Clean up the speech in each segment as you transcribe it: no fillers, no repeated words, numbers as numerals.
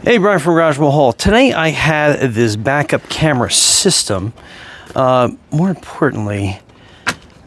Hey, Brian from Garage Wall Hall. Today I had this backup camera system. More importantly,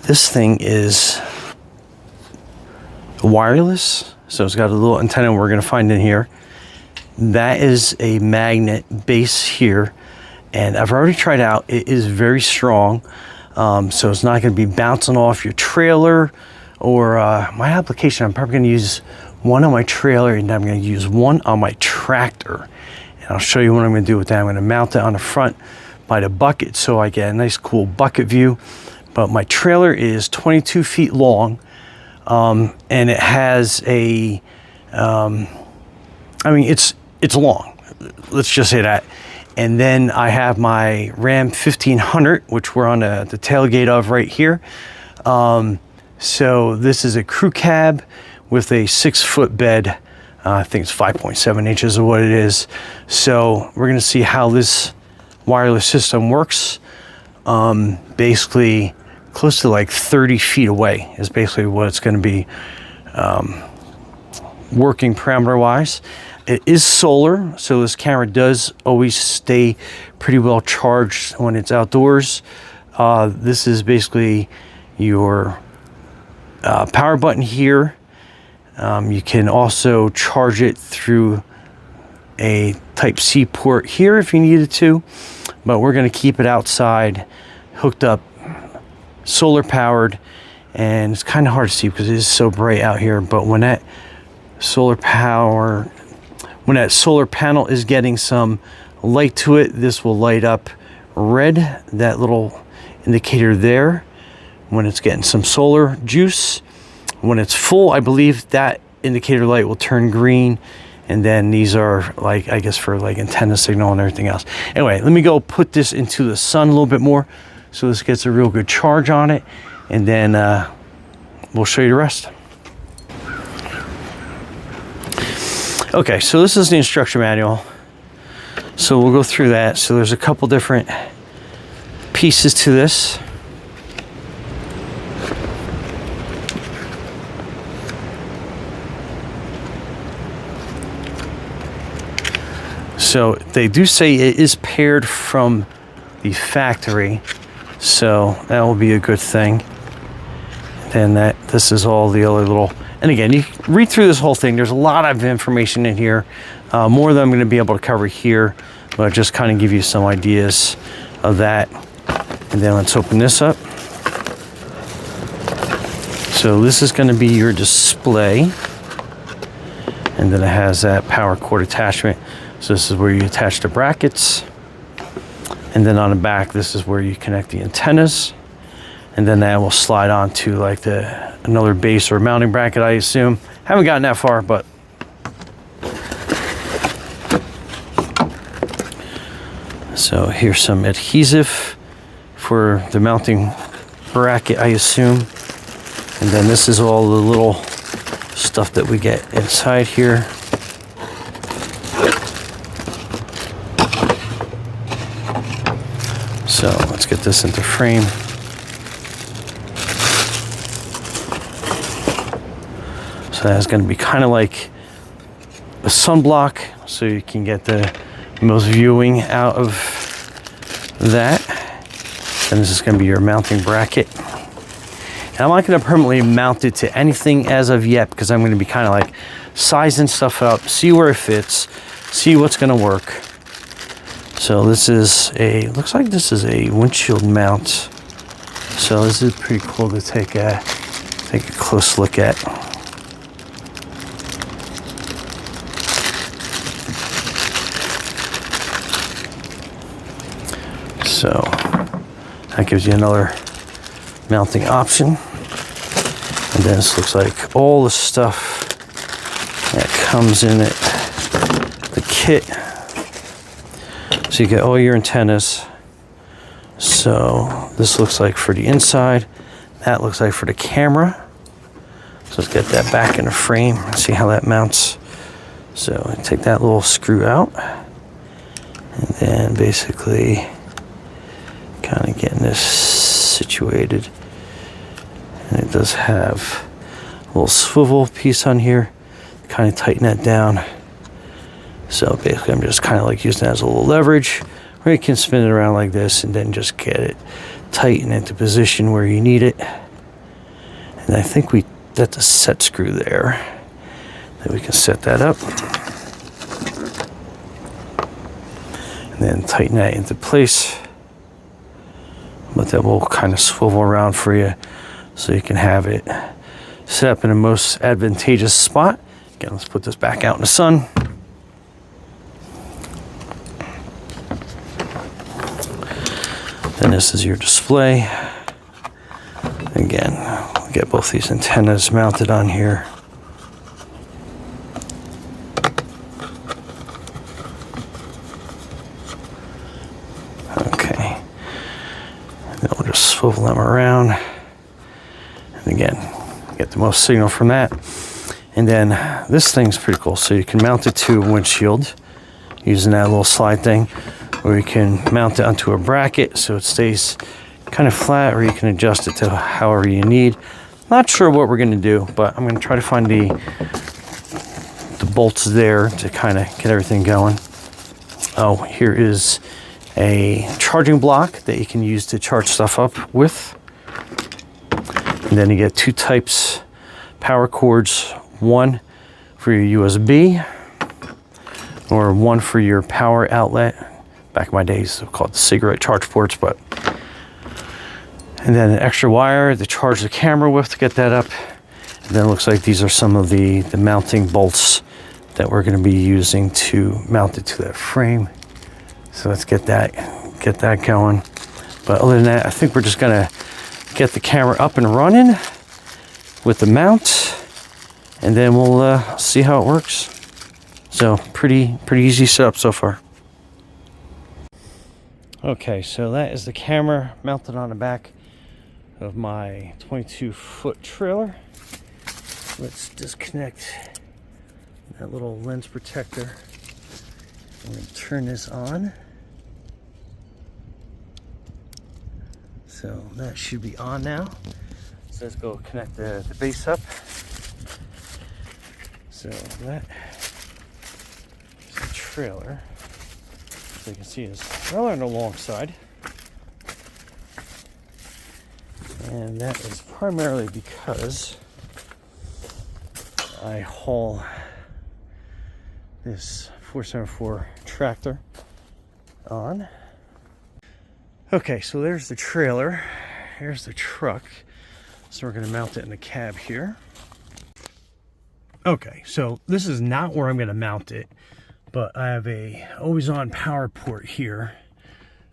this thing is wireless. So it's got a little antenna we're going to find in here. That is a magnet base here. And I've already tried out. It is very strong. So it's not going to be bouncing off your trailer or my application. I'm probably going to use one on my trailer and I'm going to use one on my tractor. And I'll show you what I'm going to do with that. I'm going to mount it on the front by the bucket so I get a nice cool bucket view. But my trailer is 22 feet long and it has a, it's long. Let's just say that. And then I have my Ram 1500, which we're on the tailgate of right here. So this is a crew cab with a 6-foot bed. I think it's 5.7 inches of what it is. So we're gonna see how this wireless system works. Basically close to like 30 feet away is basically what it's gonna be working parameter wise. It is solar, so this camera does always stay pretty well charged when it's outdoors. This is basically your power button here. You can also charge it through a Type-C port here if you needed to, but we're going to keep it outside, hooked up, solar powered, and it's kind of hard to see because it is so bright out here. But when that solar panel is getting some light to it, this will light up red, that little indicator there, when it's getting some solar juice. When it's full, I believe that indicator light will turn green, and then these are like, I guess for like antenna signal and everything else. Anyway, let me go put this into the sun a little bit more so this gets a real good charge on it, and then we'll show you the rest. Okay, so this is the instruction manual. So we'll go through that. So there's a couple different pieces to this. So they do say it is paired from the factory, so that will be a good thing. Then this is all the other little, and again, you read through this whole thing. There's a lot of information in here, more than I'm going to be able to cover here, but just kind of give you some ideas of that. And then let's open this up. So this is going to be your display, and then it has that power cord attachment. So this is where you attach the brackets, and then on the back this is where you connect the antennas, and then that will slide onto like another base or mounting bracket, I assume. Haven't gotten that far, but so here's some adhesive for the mounting bracket, I assume, and then this is all the little stuff that we get inside here. So let's get this into frame. So that's going to be kind of like a sunblock, so you can get the most viewing out of that. And this is going to be your mounting bracket. And I'm not going to permanently mount it to anything as of yet, because I'm going to be kind of like sizing stuff up, see where it fits, see what's going to work. So this is looks like this is a windshield mount. So this is pretty cool to take a close look at. So that gives you another mounting option. And then this looks like all the stuff that comes in it, the kit. So you get all your antennas. So this looks like for the inside, that looks like for the camera. So let's get that back in the frame and see how that mounts. So I take that little screw out, and then basically kind of getting this situated. And it does have a little swivel piece on here, kind of tighten that down. So basically I'm just kind of like using that as a little leverage, where you can spin it around like this and then just get it tighten into position where you need it. And I think that's a set screw there. Then we can set that up. And then tighten that into place. But that will kind of swivel around for you so you can have it set up in the most advantageous spot. Again, let's put this back out in the sun. Then this is your display. Again, we'll get both these antennas mounted on here. Okay. And then we'll just swivel them around. And again, get the most signal from that. And then this thing's pretty cool. So you can mount it to a windshield using that little slide thing, or you can mount it onto a bracket so it stays kind of flat, or you can adjust it to however you need. Not sure what we're going to do, but I'm going to try to find the bolts there to kind of get everything going. Oh, here is a charging block that you can use to charge stuff up with. And then you get two types power cords, one for your USB or one for your power outlet. Back in my days, they were called cigarette charge ports, but. And then an extra wire to charge the camera with to get that up. And then it looks like these are some of the mounting bolts that we're going to be using to mount it to that frame. So let's get that going. But other than that, I think we're just going to get the camera up and running with the mount, and then we'll see how it works. So pretty easy setup so far. Okay, so that is the camera mounted on the back of my 22-foot trailer. Let's disconnect that little lens protector. I'm going to turn this on. So that should be on now. So let's go connect the base up. So that is the trailer. So you can see it's rather on the long side. And that is primarily because I haul this 474 tractor on. Okay, so there's the trailer. Here's the truck. So we're going to mount it in the cab here. Okay, so this is not where I'm going to mount it, but I have a always on power port here.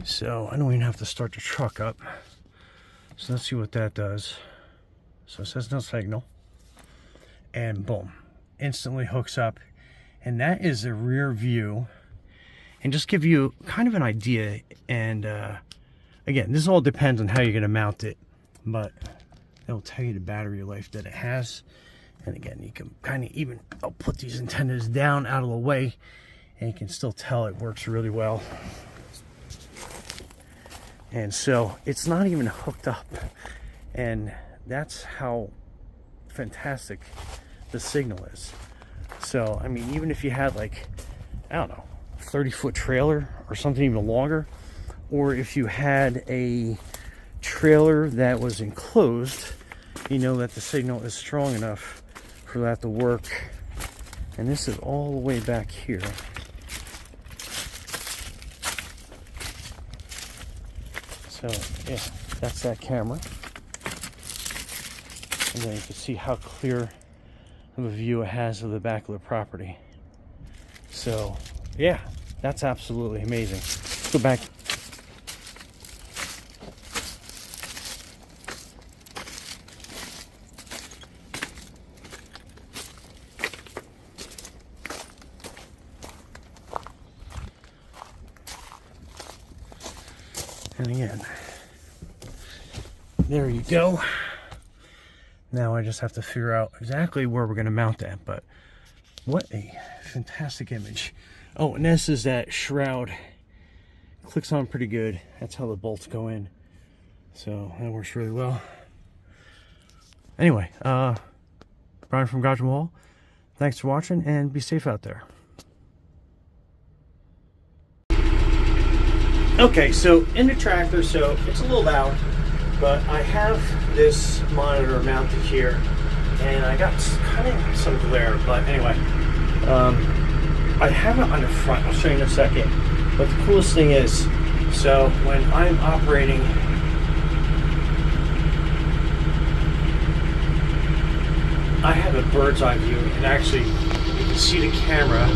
So I don't even have to start the truck up. So let's see what that does. So it says no signal. And boom, instantly hooks up. And that is a rear view. And just give you kind of an idea. And again, this all depends on how you're going to mount it. But it'll tell you the battery life that it has. And again, you can kind of even, I'll put these antennas down out of the way. And you can still tell it works really well. And so it's not even hooked up. And that's how fantastic the signal is. So, I mean, even if you had like, I don't know, 30-foot trailer or something even longer, or if you had a trailer that was enclosed, you know that the signal is strong enough for that to work. And this is all the way back here. So yeah, that's that camera. And then you can see how clear of a view it has of the back of the property. So yeah, that's absolutely amazing. Let's go back. And again, there you go. Now I just have to figure out exactly where we're going to mount that, but what a fantastic image. Oh, and this is that shroud. Clicks on pretty good. That's how the bolts go in. So that works really well. Anyway, Brian from Garage Mall. Thanks for watching and be safe out there. Okay, so in the tractor, so it's a little loud, but I have this monitor mounted here, and I got kind of some glare, but anyway, I have it on the front. I'll show you in a second. But the coolest thing is, so when I'm operating, I have a bird's eye view, and actually you can see the camera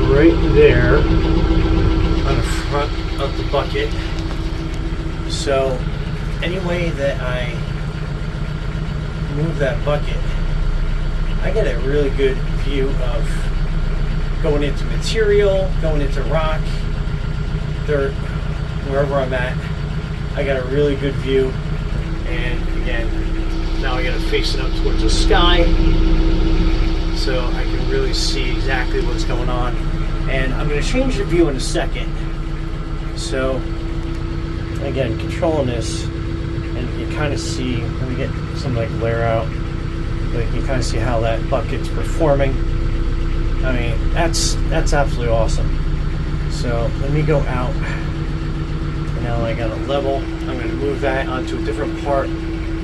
right there on the front of the bucket. So any way that I move that bucket, I get a really good view of going into material, going into rock, dirt, wherever I'm at. I got a really good view, and again, now I gotta face it up towards the sky so I can really see exactly what's going on. And I'm gonna change the view in a second. So again, controlling this, and you kind of see, let me get some like glare out, but you can kind of see how that bucket's performing. I mean, that's absolutely awesome. So let me go out. And now I got a level. I'm going to move that onto a different part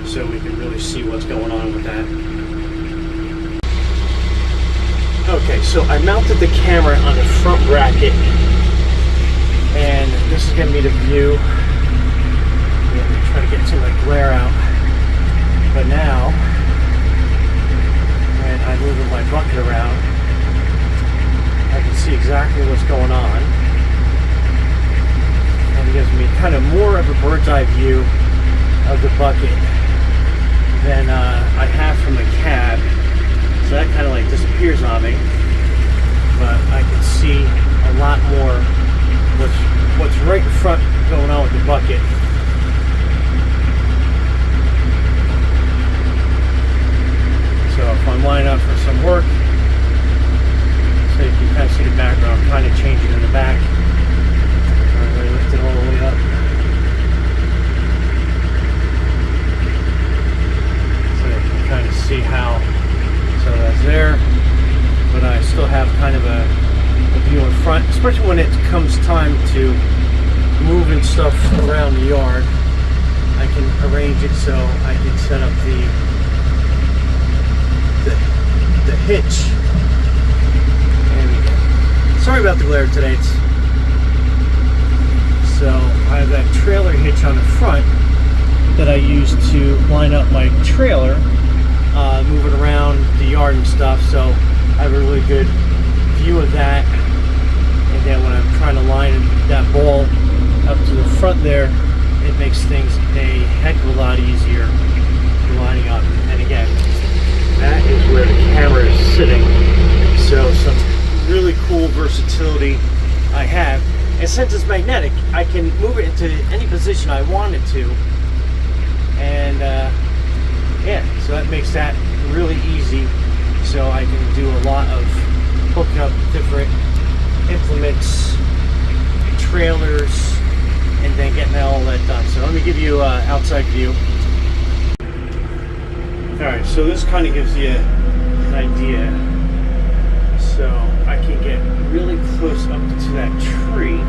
so we can really see what's going on with that. Okay, so I mounted the camera on the front bracket, and this is giving me the view. I'm going to try to get some of the glare out. But now, when I move my bucket around, I can see exactly what's going on, and it gives me kind of more of a bird's eye view of the bucket than I have from the cab. So that kind of like disappears on me, but I can see a lot more what's right in front going on with the bucket. So if I'm lining up for some work, so you can kind of see the background, I'm kind of changing in the back. I'm going to lift it all the way up. So you can kind of see how, so that's there, but I still have kind of a view in front, especially when it comes time to moving stuff around the yard. I can arrange it so I can set up the hitch. Sorry about the glare today. So I have that trailer hitch on the front that I use to line up my trailer, moving around the yard and stuff. So I have a really good view of that. And then when I'm trying to line that ball up to the front there, it makes things a heck of a lot easier lining up. And again, that is where the camera is sitting. So some really cool versatility I have, and since it's magnetic, I can move it into any position I want it to, and yeah, so that makes that really easy. So I can do a lot of hooking up different implements, trailers, and then getting all that done. So let me give you an outside view. Alright, so this kind of gives you an idea. So I can get really close up to that tree.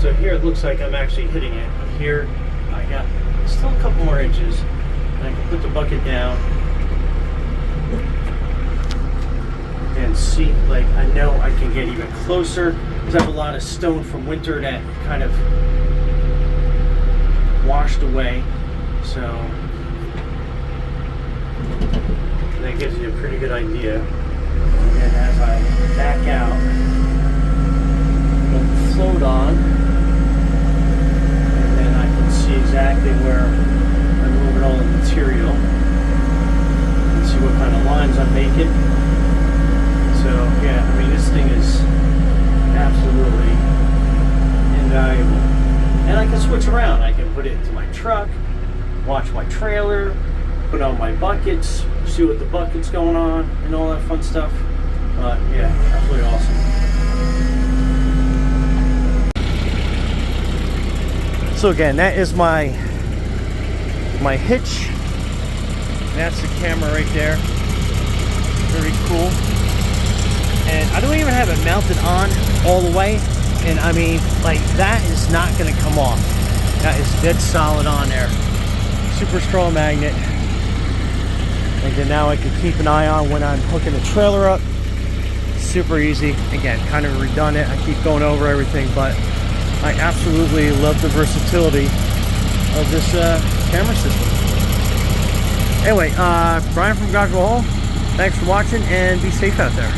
So here it looks like I'm actually hitting it. But here I got still a couple more inches. And I can put the bucket down and see, like, I know I can get even closer because I have a lot of stone from winter that kind of washed away. So that gives you a pretty good idea. And as I back out, it'll float on, and then I can see exactly where I'm moving all the material and see what kind of lines I'm making. So yeah, I mean, this thing is absolutely invaluable. And I can switch around. I can put it into my truck, watch my trailer, put on my buckets, see what the bucket's going on, and all that fun stuff. But yeah, absolutely awesome. So again, that is my hitch. That's the camera right there. Very cool. And I don't even have it mounted on all the way. And I mean, like, that is not going to come off. That is dead solid on there. Super strong magnet. And then now I can keep an eye on when I'm hooking the trailer up. Super easy. Again, kind of redundant. I keep going over everything, but I absolutely love the versatility of this camera system. Anyway, Brian from Godreau Hall. Thanks for watching, and be safe out there.